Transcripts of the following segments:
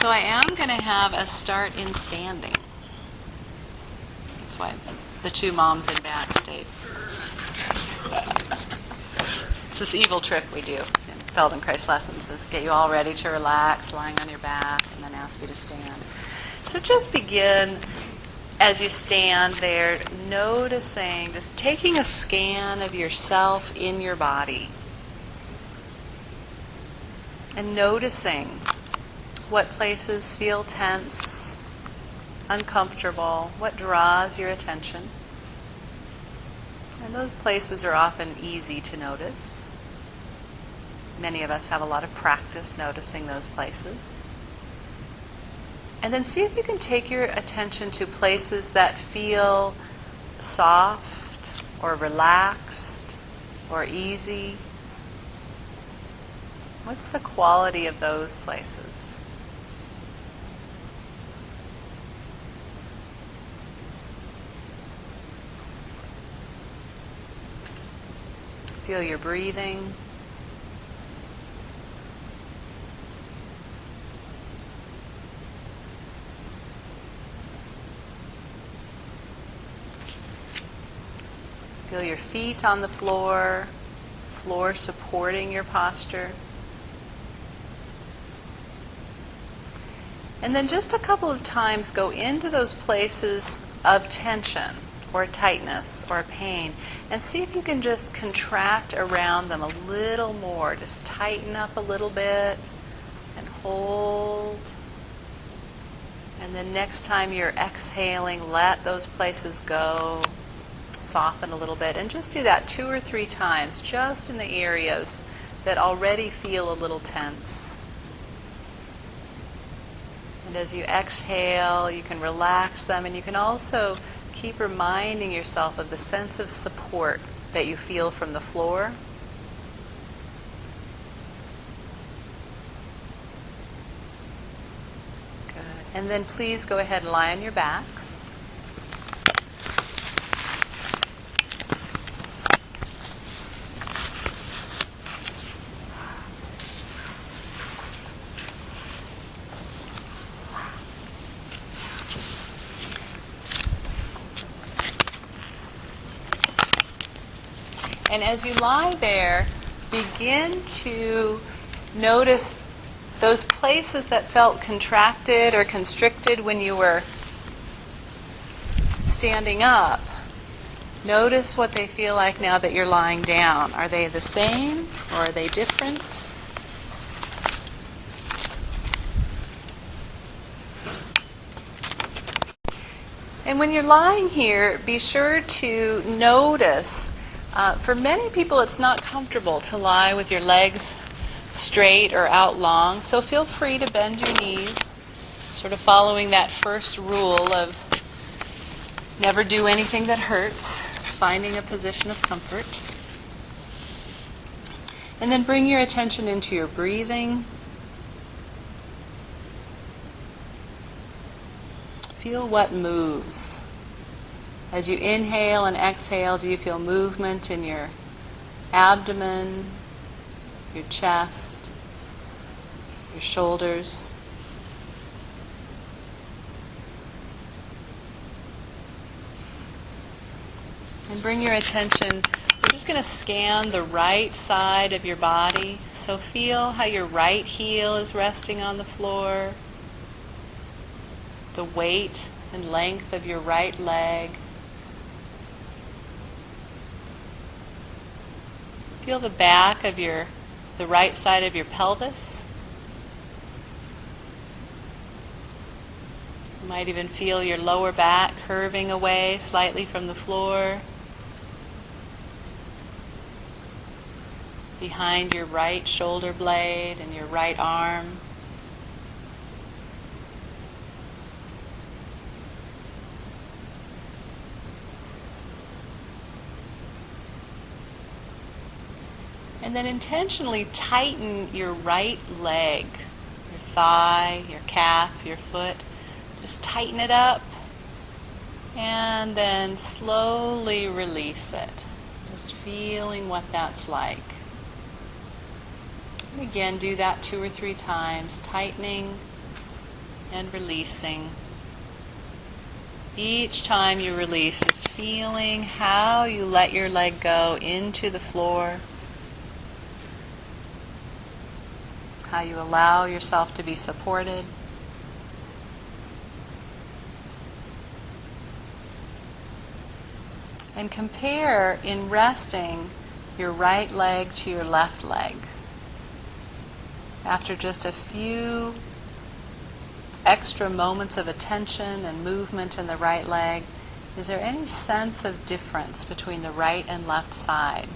So I am going to have us start in standing. That's why the two moms in back stayed. It's this evil trick we do in Feldenkrais lessons, is get you all ready to relax, lying on your back, and then ask you to stand. So just begin as you stand there, noticing, just taking a scan of yourself in your body. And noticing what places feel tense, uncomfortable, what draws your attention. And those places are often easy to notice. Many of us have a lot of practice noticing those places. And then see if you can take your attention to places that feel soft or relaxed or easy. What's the quality of those places? Feel your breathing. Feel your feet on the floor supporting your posture. And then just a couple of times go into those places of tension or tightness or pain and see if you can just contract around them a little more. Just tighten up a little bit and hold. And then next time you're exhaling, let those places go. Soften a little bit. And just do that 2 or 3 times, just in the areas that already feel a little tense. And as you exhale, you can relax them, and you can also keep reminding yourself of the sense of support that you feel from the floor. Good. And then please go ahead and lie on your backs. And as you lie there, begin to notice those places that felt contracted or constricted when you were standing up. Notice what they feel like now that you're lying down. Are they the same or are they different? And when you're lying here, be sure to notice. For many people, it's not comfortable to lie with your legs straight or out long, so feel free to bend your knees, sort of following that first rule of never do anything that hurts, finding a position of comfort. And then bring your attention into your breathing. Feel what moves. As you inhale and exhale, do you feel movement in your abdomen, your chest, your shoulders? And bring your attention, we're just going to scan the right side of your body. So feel how your right heel is resting on the floor, the weight and length of your right leg. Feel the back of the right side of your pelvis. You might even feel your lower back curving away slightly from the floor. Behind your right shoulder blade and your right arm. And then intentionally tighten your right leg, your thigh, your calf, your foot. Just tighten it up and then slowly release it. Just feeling what that's like. And again, do that 2 or 3 times, tightening and releasing. Each time you release, just feeling how you let your leg go into the floor, how you allow yourself to be supported. And compare in resting your right leg to your left leg. After just a few extra moments of attention and movement in the right leg, is there any sense of difference between the right and left side?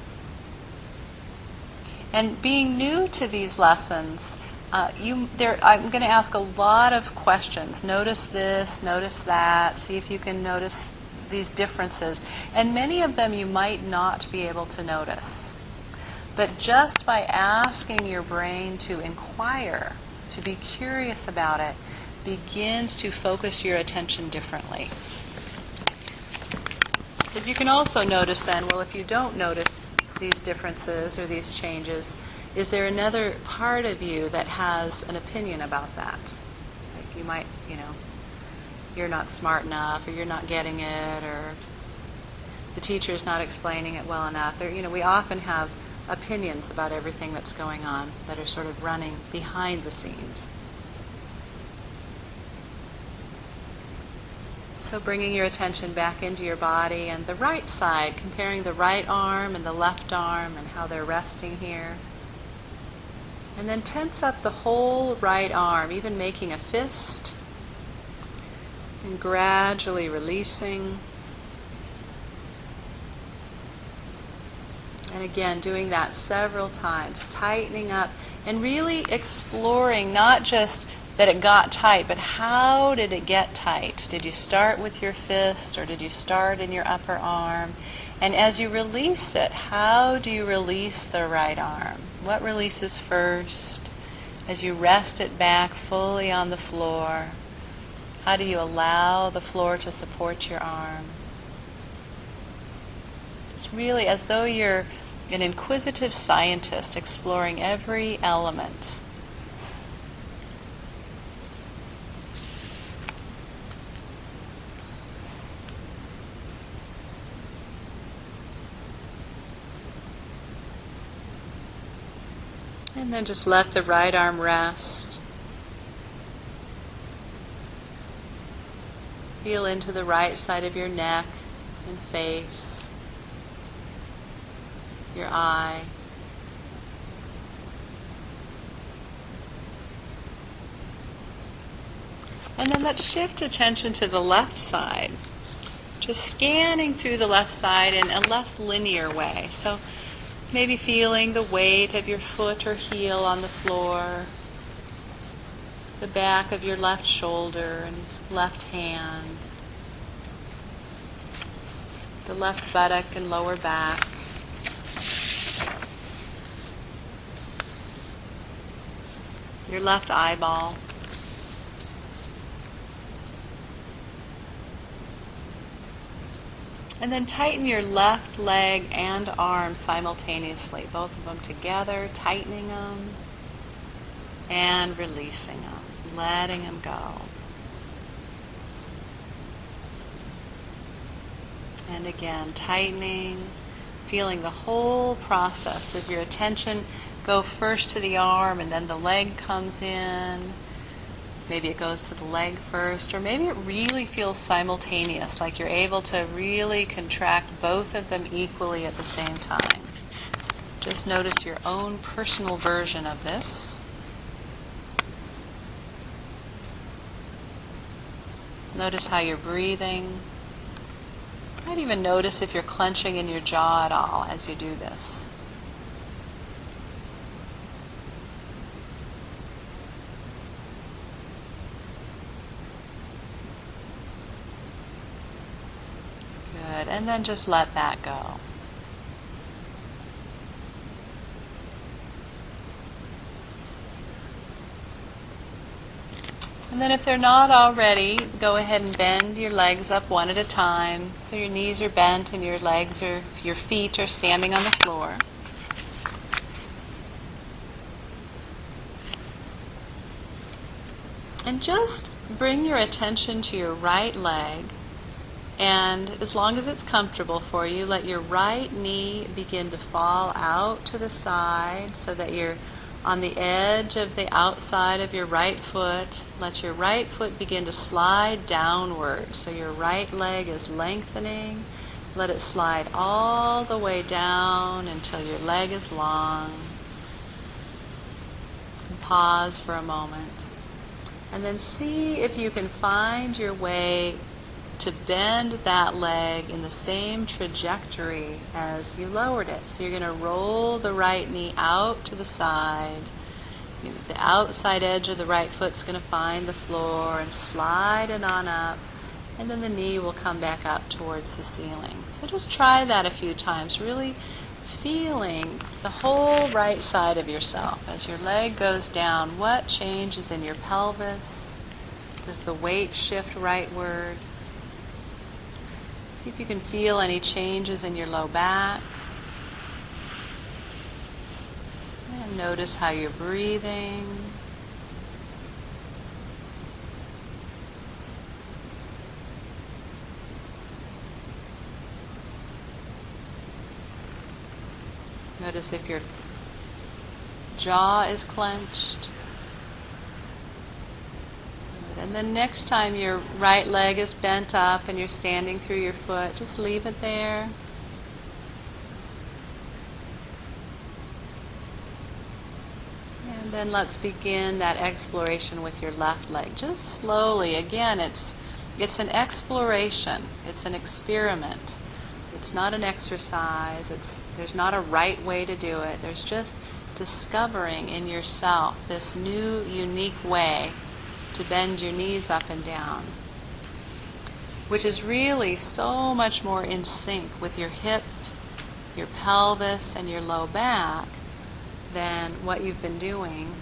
And being new to these lessons, I'm going to ask a lot of questions. Notice this, notice that, see if you can notice these differences. And many of them you might not be able to notice. But just by asking your brain to inquire, to be curious about it, begins to focus your attention differently. Because you can also notice then, well, if you don't notice these differences or these changes, is there another part of you that has an opinion about that? Like you might, you're not smart enough, or you're not getting it, or the teacher's not explaining it well enough. Or, we often have opinions about everything that's going on that are sort of running behind the scenes. So bringing your attention back into your body and the right side, comparing the right arm and the left arm and how they're resting here. And then tense up the whole right arm, even making a fist, and gradually releasing. And again, doing that several times, tightening up and really exploring not just that it got tight, but how did it get tight? Did you start with your fist, or did you start in your upper arm? And as you release it, how do you release the right arm? What releases first? As you rest it back fully on the floor, how do you allow the floor to support your arm? Just really as though you're an inquisitive scientist exploring every element. And then just let the right arm rest. Feel into the right side of your neck and face, your eye. And then let's shift attention to the left side. Just scanning through the left side in a less linear way. So maybe feeling the weight of your foot or heel on the floor, the back of your left shoulder and left hand, the left buttock and lower back. Your left eyeball. And then tighten your left leg and arm simultaneously, both of them together, tightening them and releasing them, letting them go. And again, tightening, feeling the whole process as your attention go first to the arm and then the leg comes in. Maybe it goes to the leg first, or maybe it really feels simultaneous, like you're able to really contract both of them equally at the same time. Just notice your own personal version of this. Notice how you're breathing. You might even notice if you're clenching in your jaw at all as you do this. Good. And then just let that go. And then if they're not already, go ahead and bend your legs up one at a time. So your knees are bent and your feet are standing on the floor. And just bring your attention to your right leg, and as long as it's comfortable for you, let your right knee begin to fall out to the side so that you're on the edge of the outside of your right foot. Let your right foot begin to slide downward so your right leg is lengthening. Let it slide all the way down until your leg is long. And pause for a moment. And then see if you can find your way to bend that leg in the same trajectory as you lowered it. So you're going to roll the right knee out to the side. The outside edge of the right foot's going to find the floor and slide it on up. And then the knee will come back up towards the ceiling. So just try that a few times, really feeling the whole right side of yourself. As your leg goes down, what changes in your pelvis? Does the weight shift rightward? See if you can feel any changes in your low back. And notice how you're breathing. Notice if your jaw is clenched. And then next time your right leg is bent up and you're standing through your foot, just leave it there. And then let's begin that exploration with your left leg. Just slowly. Again, it's an exploration. It's an experiment. It's not an exercise. There's not a right way to do it. There's just discovering in yourself this new, unique way to bend your knees up and down, which is really so much more in sync with your hip, your pelvis, and your low back than what you've been doing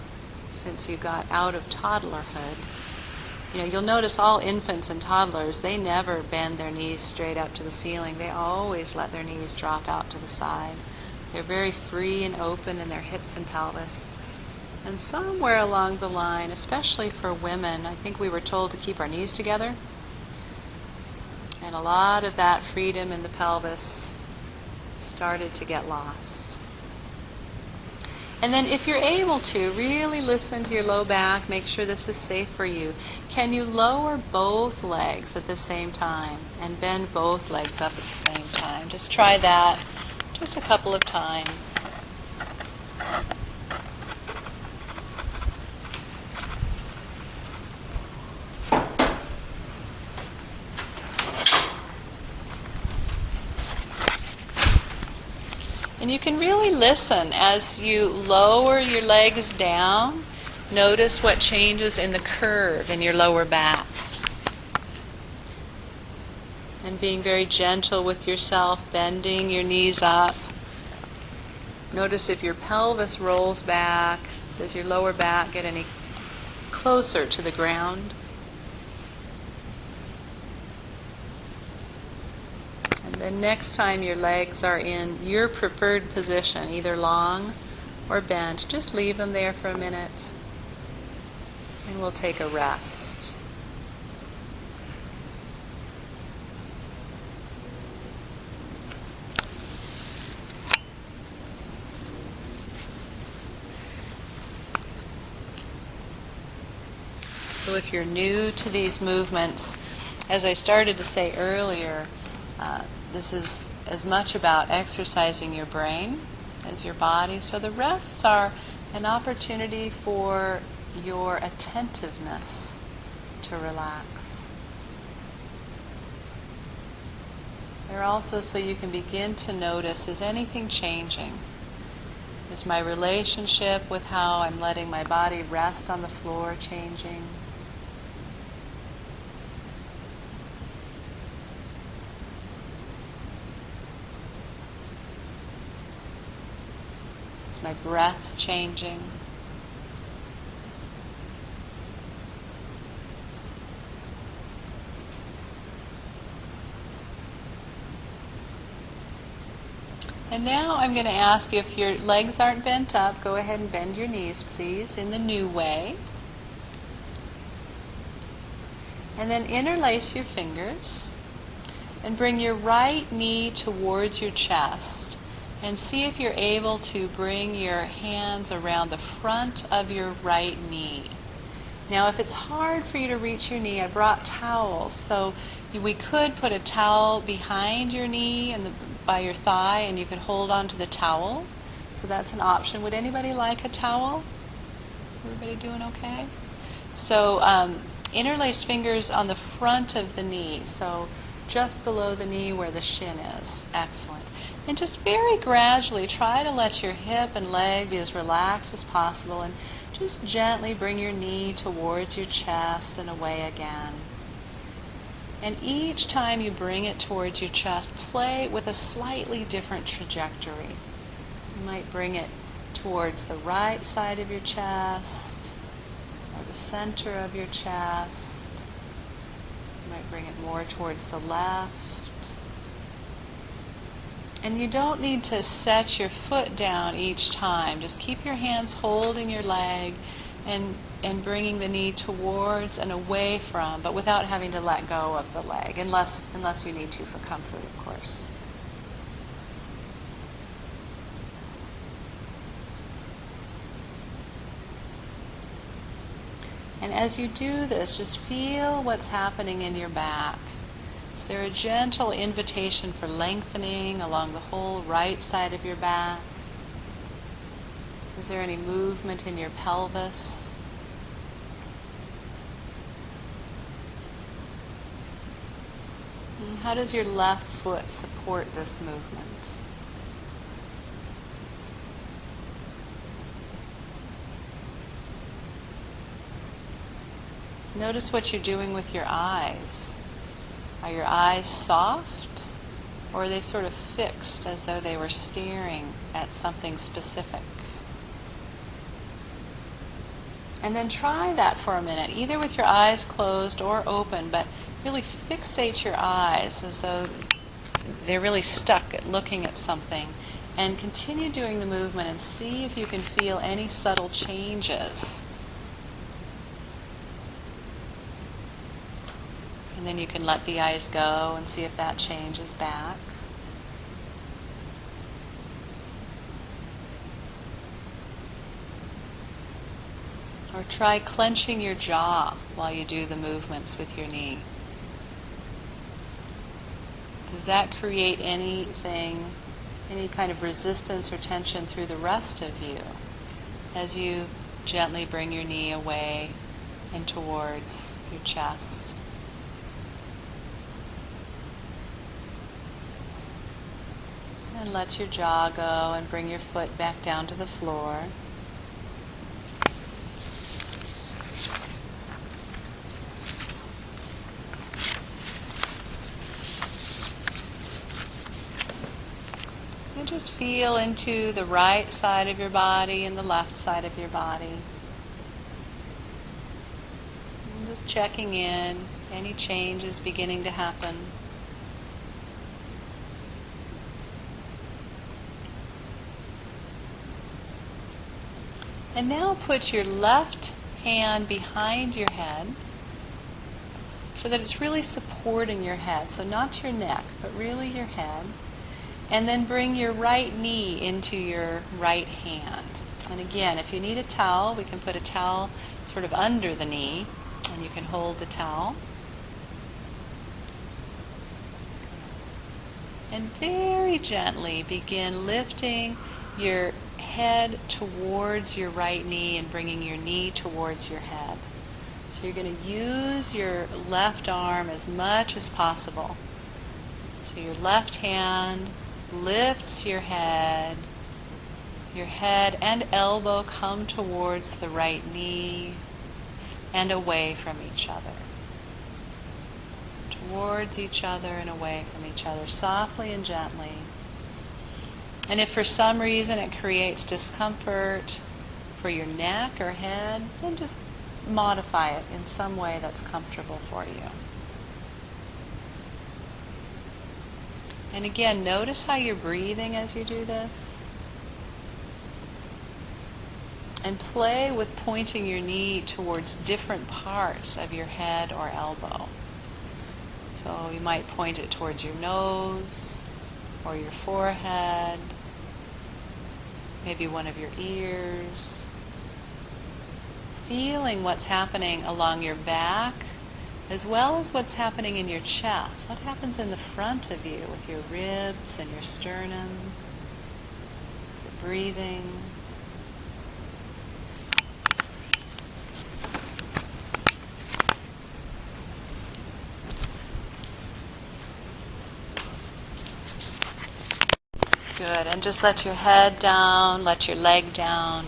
since you got out of toddlerhood. You'll notice all infants and toddlers, they never bend their knees straight up to the ceiling. They always let their knees drop out to the side. They're very free and open in their hips and pelvis. And somewhere along the line, especially for women, I think we were told to keep our knees together. And a lot of that freedom in the pelvis started to get lost. And then if you're able to, really listen to your low back, make sure this is safe for you. Can you lower both legs at the same time and bend both legs up at the same time? Just try that just a couple of times. And you can really listen as you lower your legs down. Notice what changes in the curve in your lower back. And being very gentle with yourself, bending your knees up. Notice if your pelvis rolls back. Does your lower back get any closer to the ground? The next time your legs are in your preferred position, either long or bent, just leave them there for a minute and we'll take a rest. So if you're new to these movements, as I started to say earlier, this is as much about exercising your brain as your body. So the rests are an opportunity for your attentiveness to relax. They're also so you can begin to notice, is anything changing? Is my relationship with how I'm letting my body rest on the floor changing? My breath changing. And now I'm going to ask you, if your legs aren't bent up, go ahead and bend your knees, please, in the new way. And then interlace your fingers and bring your right knee towards your chest. And see if you're able to bring your hands around the front of your right knee. Now, if it's hard for you to reach your knee, I brought towels. So we could put a towel behind your knee and by your thigh, and you could hold on to the towel. So that's an option. Would anybody like a towel? Everybody doing okay? So interlace fingers on the front of the knee. So just below the knee where the shin is. Excellent. And just very gradually try to let your hip and leg be as relaxed as possible, and just gently bring your knee towards your chest and away again. And each time you bring it towards your chest, play with a slightly different trajectory. You might bring it towards the right side of your chest or the center of your chest. You might bring it more towards the left. And you don't need to set your foot down each time. Just keep your hands holding your leg and bringing the knee towards and away from, but without having to let go of the leg, unless you need to for comfort, of course. And as you do this, just feel what's happening in your back. Is there a gentle invitation for lengthening along the whole right side of your back? Is there any movement in your pelvis? And how does your left foot support this movement? Notice what you're doing with your eyes. Are your eyes soft, or are they sort of fixed as though they were staring at something specific? And then try that for a minute, either with your eyes closed or open, but really fixate your eyes as though they're really stuck at looking at something. And continue doing the movement and see if you can feel any subtle changes. And then you can let the eyes go and see if that changes back. Or try clenching your jaw while you do the movements with your knee. Does that create anything, any kind of resistance or tension through the rest of you as you gently bring your knee away and towards your chest? And let your jaw go and bring your foot back down to the floor. And just feel into the right side of your body and the left side of your body. And just checking in, any changes beginning to happen. And now put your left hand behind your head so that it's really supporting your head. So not your neck, but really your head. And then bring your right knee into your right hand. And again, if you need a towel, we can put a towel sort of under the knee, and you can hold the towel. And very gently begin lifting your head towards your right knee and bringing your knee towards your head. So you're going to use your left arm as much as possible. So your left hand lifts your head and elbow come towards the right knee and away from each other. So towards each other and away from each other, softly and gently. And if for some reason it creates discomfort for your neck or head, then just modify it in some way that's comfortable for you. And again, notice how you're breathing as you do this. And play with pointing your knee towards different parts of your head or elbow. So you might point it towards your nose or your forehead, maybe one of your ears. Feeling what's happening along your back as well as what's happening in your chest. What happens in the front of you with your ribs and your sternum, your breathing. Good, and just let your head down, let your leg down.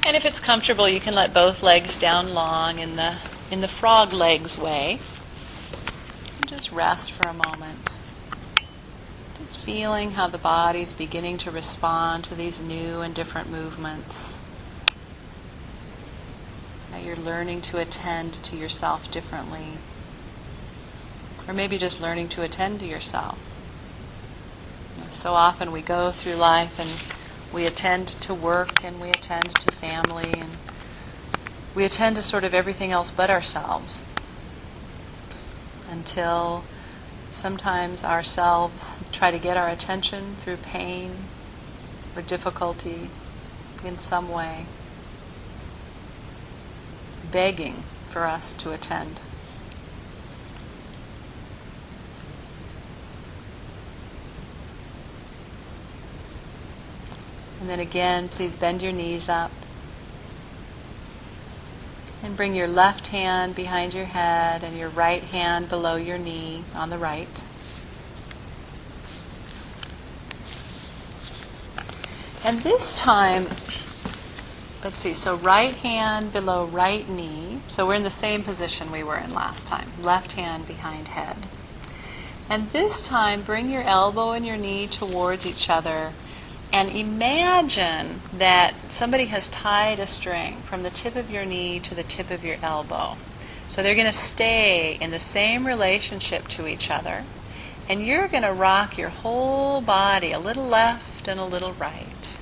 And if it's comfortable, you can let both legs down long in the frog legs way. And just rest for a moment. Just feeling how the body's beginning to respond to these new and different movements. How you're learning to attend to yourself differently. Or maybe just learning to attend to yourself. So often we go through life and we attend to work and we attend to family and we attend to sort of everything else but ourselves until sometimes ourselves try to get our attention through pain or difficulty in some way, begging for us to attend. And then again, please bend your knees up. And bring your left hand behind your head and your right hand below your knee on the right. And this time, let's see, so right hand below right knee. So we're in the same position we were in last time. Left hand behind head. And this time, bring your elbow and your knee towards each other. And imagine that somebody has tied a string from the tip of your knee to the tip of your elbow. So they're going to stay in the same relationship to each other. And you're going to rock your whole body, a little left and a little right.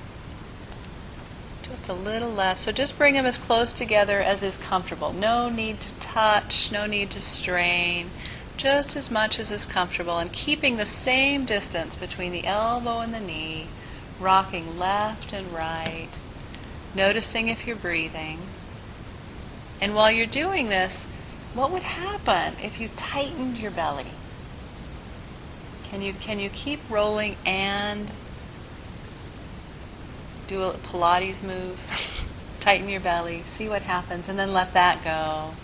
Just a little left. So just bring them as close together as is comfortable. No need to touch, no need to strain. Just as much as is comfortable. And keeping the same distance between the elbow and the knee. Rocking left and right, noticing if you're breathing. And while you're doing this, what would happen if you tightened your belly? Can you keep rolling and do a Pilates move? Tighten your belly, see what happens, and then let that go.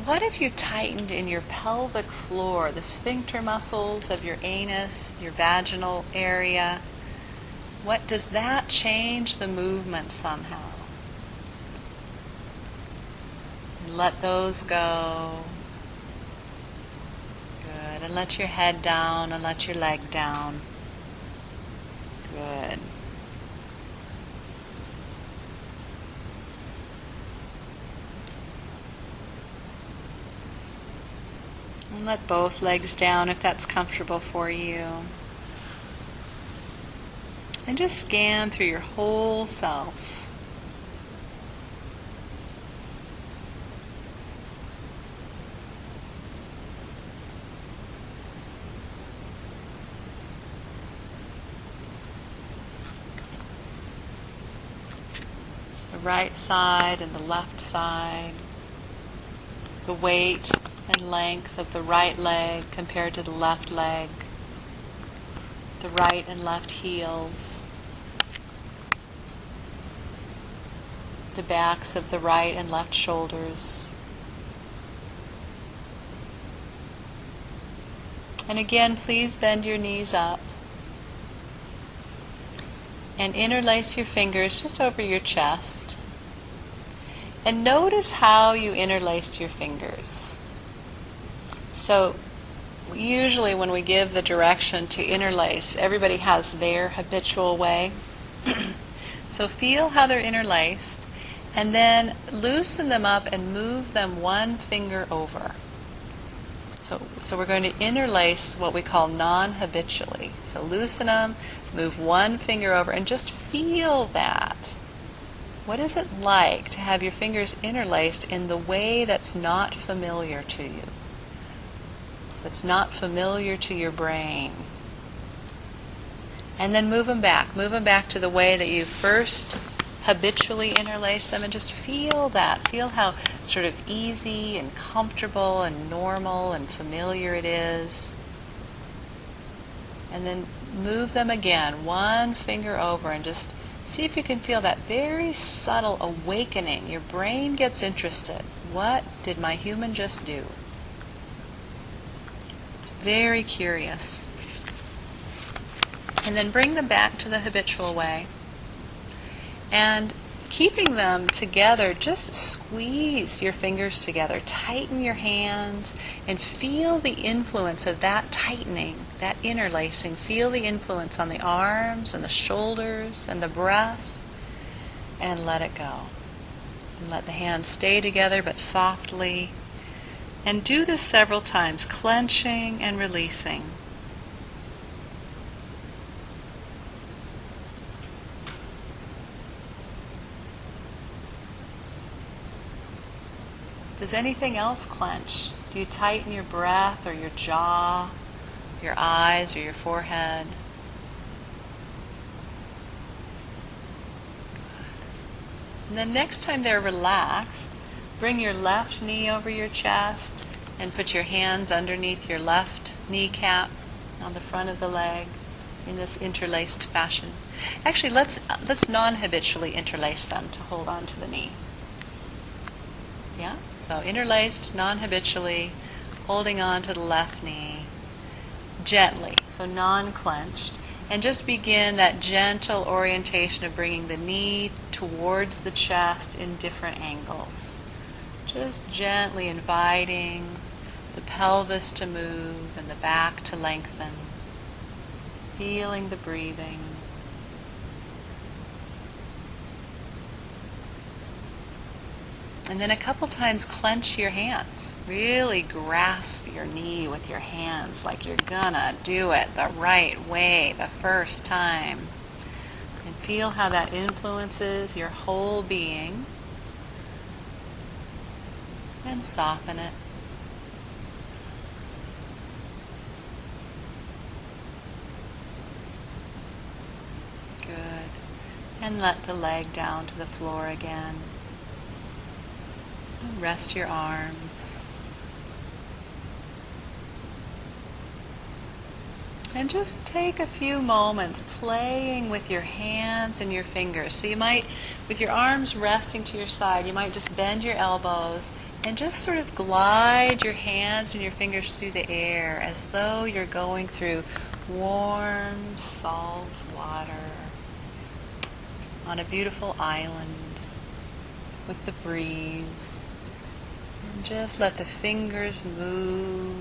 What if you tightened in your pelvic floor, the sphincter muscles of your anus, your vaginal area? What does that change the movement somehow? And let those go. Good. And let your head down and let your leg down. Good. And let both legs down if that's comfortable for you. And just scan through your whole self. The right side and the left side. The weight and length of the right leg compared to the left leg, the right and left heels, the backs of the right and left shoulders. And again, please bend your knees up and interlace your fingers just over your chest. And notice how you interlaced your fingers. So usually when we give the direction to interlace, everybody has their habitual way. So feel how they're interlaced, and then loosen them up and move them one finger over. So we're going to interlace what we call non-habitually. So loosen them, move one finger over, and just feel that. What is it like to have your fingers interlaced in the way that's not familiar to you? That's not familiar to your brain. And then move them back. Move them back to the way that you first habitually interlace them, and just feel that. Feel how sort of easy and comfortable and normal and familiar it is. And then move them again, one finger over, and just see if you can feel that very subtle awakening. Your brain gets interested. What did my human just do? It's very curious. And then bring them back to the habitual way. And keeping them together, just squeeze your fingers together. Tighten your hands and feel the influence of that tightening, that interlacing. Feel the influence on the arms and the shoulders and the breath. And let it go. And let the hands stay together but softly. And do this several times, clenching and releasing. Does anything else clench? Do you tighten your breath or your jaw, your eyes or your forehead? And then next time they're relaxed, bring your left knee over your chest and put your hands underneath your left kneecap on the front of the leg in this interlaced fashion. Actually, let's non-habitually interlace them to hold on to the knee. Yeah? So interlaced, non-habitually, holding on to the left knee, gently, so non-clenched. And just begin that gentle orientation of bringing the knee towards the chest in different angles. Just gently inviting the pelvis to move and the back to lengthen. Feeling the breathing. And then a couple times clench your hands. Really grasp your knee with your hands like you're gonna do it the right way the first time. And feel how that influences your whole being. And soften it. Good. And let the leg down to the floor again. And rest your arms. And just take a few moments playing with your hands and your fingers. So you might, with your arms resting to your side, you might just bend your elbows and just sort of glide your hands and your fingers through the air as though you're going through warm, salt water on a beautiful island with the breeze. And just let the fingers move,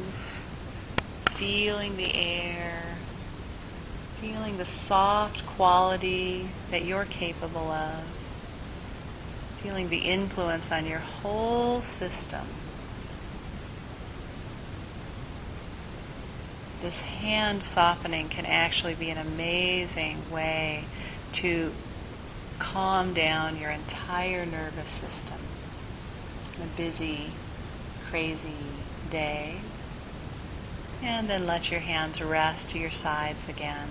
feeling the air, feeling the soft quality that you're capable of, feeling the influence on your whole system. This hand softening can actually be an amazing way to calm down your entire nervous system in a busy, crazy day. And then let your hands rest to your sides again.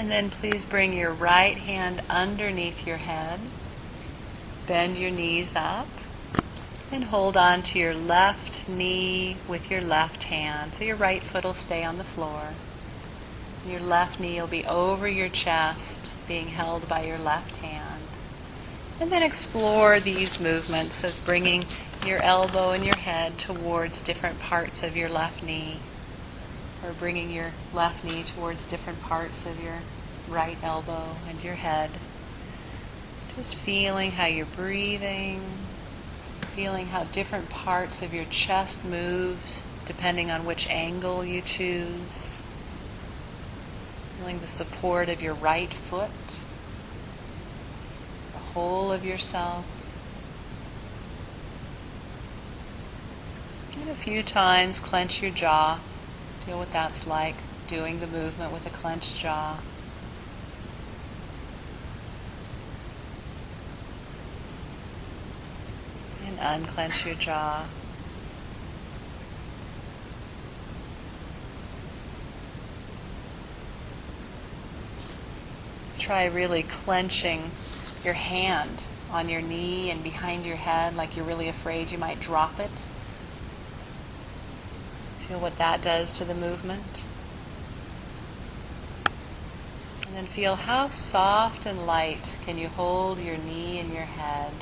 And then please bring your right hand underneath your head. Bend your knees up and hold on to your left knee with your left hand. So your right foot will stay on the floor. Your left knee will be over your chest, being held by your left hand. And then explore these movements of bringing your elbow and your head towards different parts of your left knee, or bringing your left knee towards different parts of your right elbow and your head. Just feeling how you're breathing, feeling how different parts of your chest moves depending on which angle you choose. Feeling the support of your right foot, the whole of yourself. And a few times clench your jaw. Feel what that's like, doing the movement with a clenched jaw. And unclench your jaw. Try really clenching your hand on your knee and behind your head like you're really afraid you might drop it. Feel what that does to the movement. And then feel how soft and light can you hold your knee and your head.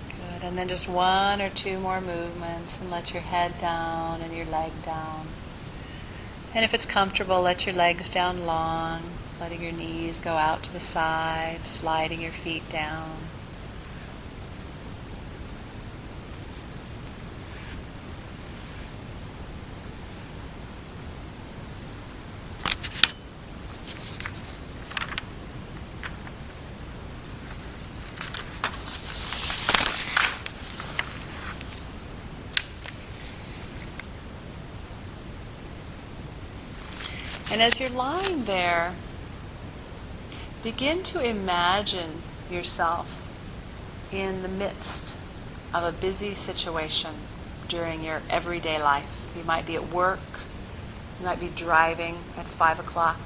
Good. And then just one or two more movements and let your head down and your leg down. And if it's comfortable, let your legs down long. Letting your knees go out to the side, sliding your feet down. And as you're lying there, begin to imagine yourself in the midst of a busy situation during your everyday life. You might be at work, you might be driving at 5 o'clock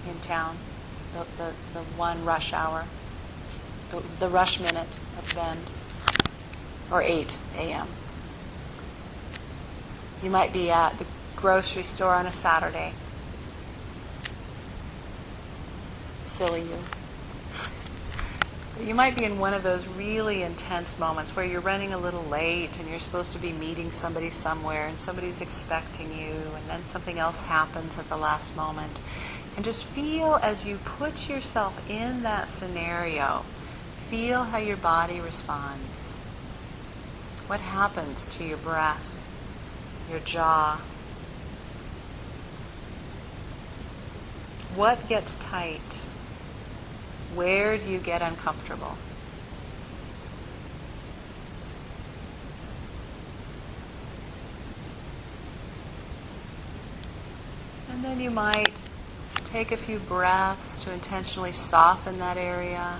in town, the one rush hour, the rush minute at Bend, or 8 a.m. You might be at the grocery store on a Saturday. Silly you. You might be in one of those really intense moments where you're running a little late and you're supposed to be meeting somebody somewhere and somebody's expecting you and then something else happens at the last moment. And just feel as you put yourself in that scenario, feel how your body responds. What happens to your breath, your jaw? What gets tight? Where do you get uncomfortable? And then you might take a few breaths to intentionally soften that area.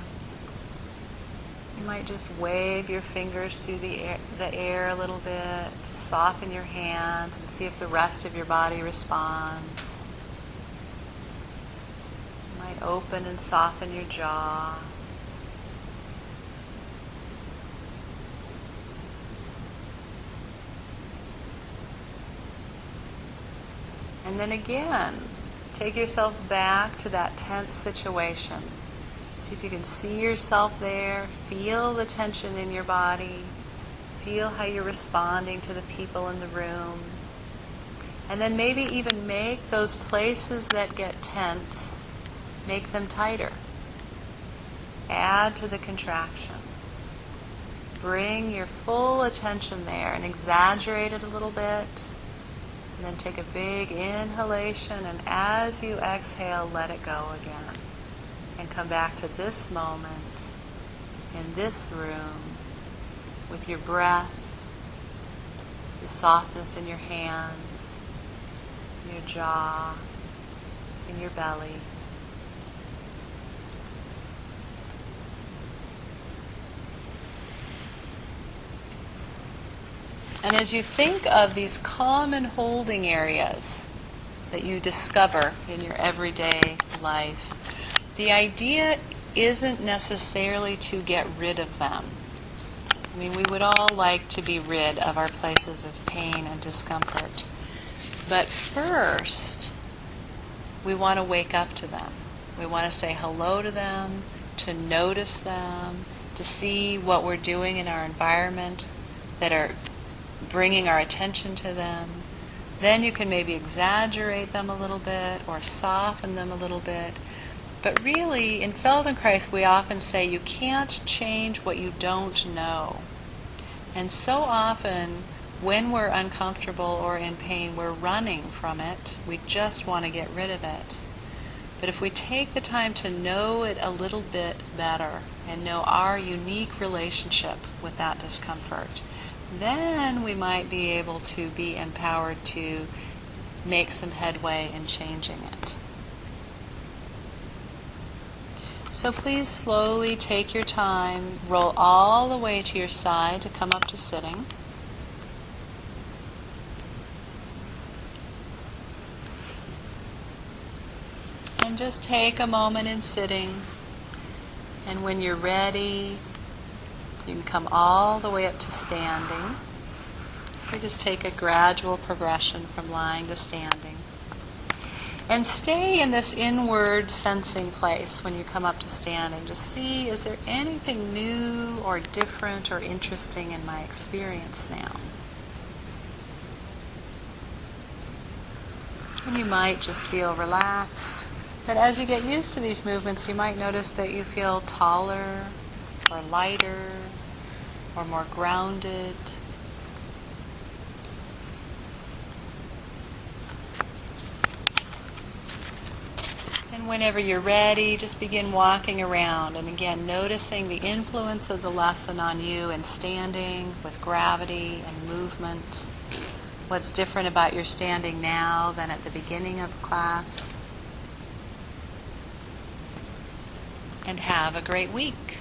You might just wave your fingers through the air a little bit to soften your hands and see if the rest of your body responds. Open and soften your jaw. And then again, take yourself back to that tense situation. See if you can see yourself there. Feel the tension in your body. Feel how you're responding to the people in the room. And then maybe even make those places that get tense, make them tighter. Add to the contraction. Bring your full attention there and exaggerate it a little bit. And then take a big inhalation, and as you exhale, let it go again. And come back to this moment, in this room, with your breath, the softness in your hands, your jaw, in your belly. And as you think of these common holding areas that you discover in your everyday life, the idea isn't necessarily to get rid of them. I mean, we would all like to be rid of our places of pain and discomfort. But first, we want to wake up to them. We want to say hello to them, to notice them, to see what we're doing in our environment that are bringing our attention to them, Then you can maybe exaggerate them a little bit or soften them a little bit. But really, in Feldenkrais, we often say you can't change what you don't know. And so often, when we're uncomfortable or in pain, we're running from it. We just want to get rid of it. But if we take the time to know it a little bit better and know our unique relationship with that discomfort, then we might be able to be empowered to make some headway in changing it. So please slowly take your time, roll all the way to your side to come up to sitting. And just take a moment in sitting, and when you're ready, you can come all the way up to standing. So we just take a gradual progression from lying to standing. And stay in this inward sensing place when you come up to standing. Just see, is there anything new or different or interesting in my experience now? And you might just feel relaxed. But as you get used to these movements, you might notice that you feel taller or lighter or more grounded. And whenever you're ready, just begin walking around. And again, noticing the influence of the lesson on you and standing with gravity and movement. What's different about your standing now than at the beginning of class. And have a great week.